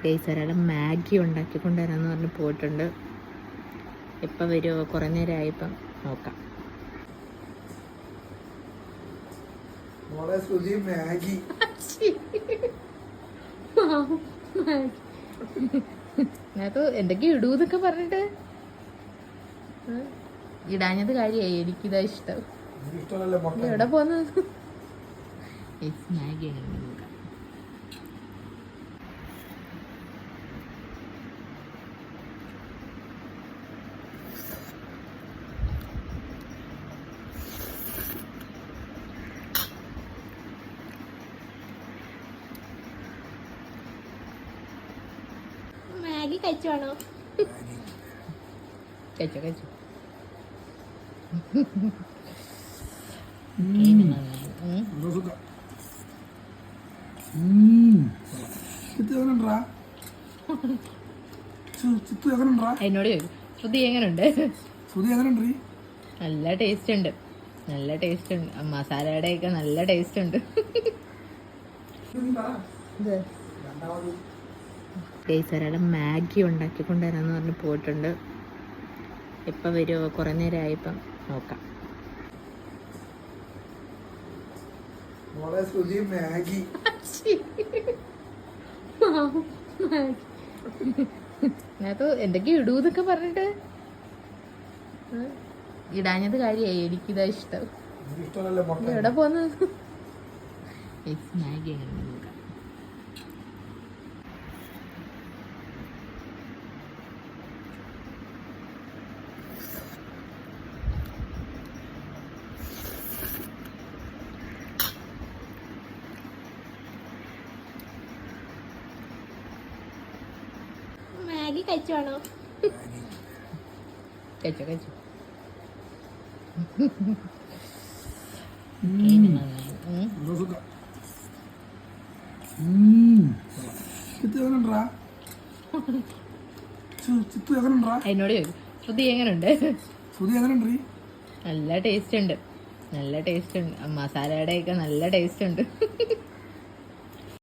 Guys ഒരാൾ Maggi ഉണ്ടാക്കിക്കൊണ്ടുവരാമെന്ന് പറഞ്ഞ് പോയിട്ടുണ്ട്. എപ്പോൾ വരുമോ? കുറേ നേരമായിപ്പം നോക്കാം. മാഗി അതിനകത്ത് എന്തൊക്കെയോ ഇടൂന്നൊക്കെ പറഞ്ഞിട്ട് ഇടാഞ്ഞത് കാര്യമായി. എനിക്കിതാ ഇഷ്ടം. എവിടെ പോകുന്നത്? മാഗി എങ്ങനെ നോക്കാം. മാഗി കഴിച്ചോണോ? കഴിച്ചോ കഴിച്ചോ. എന്നോട് ചോദിക്കും ശ്രുതി എങ്ങനുണ്ട്? നല്ല ടേസ്റ്റ് ഉണ്ട്, നല്ല ടേസ്റ്റ് ഉണ്ട്. മസാലയുടെ ഒക്കെ നല്ല ടേസ്റ്റ് ഉണ്ട്. ഗൈസ് ഒരാൾ മാഗി ഉണ്ടാക്കിക്കൊണ്ടുവരാമെന്ന് പറഞ്ഞ് പോയിട്ടുണ്ട്. എപ്പോൾ വരുമോ? കുറേ നേരമായിപ്പം നോക്കാം. മാഗി അതിനകത്ത് എന്തൊക്കെയോ ഇടൂന്നൊക്കെ പറഞ്ഞിട്ട് ഇടാഞ്ഞത് കാര്യമായി. എനിക്കിതാ ഇഷ്ടം. എവിടെ പോകുന്നത്? മാഗി എങ്ങനെ നോക്കാം. മാഗി കഴിച്ചോണോ? കഴിച്ചോ കഴിച്ചോ. എന്നോട് ചോദിക്കും ശ്രുതി എങ്ങനുണ്ട്? നല്ല ടേസ്റ്റ് ഉണ്ട്, നല്ല ടേസ്റ്റ് ഉണ്ട്. മസാലയുടെ ഒക്കെ നല്ല ടേസ്റ്റ് ഉണ്ട്.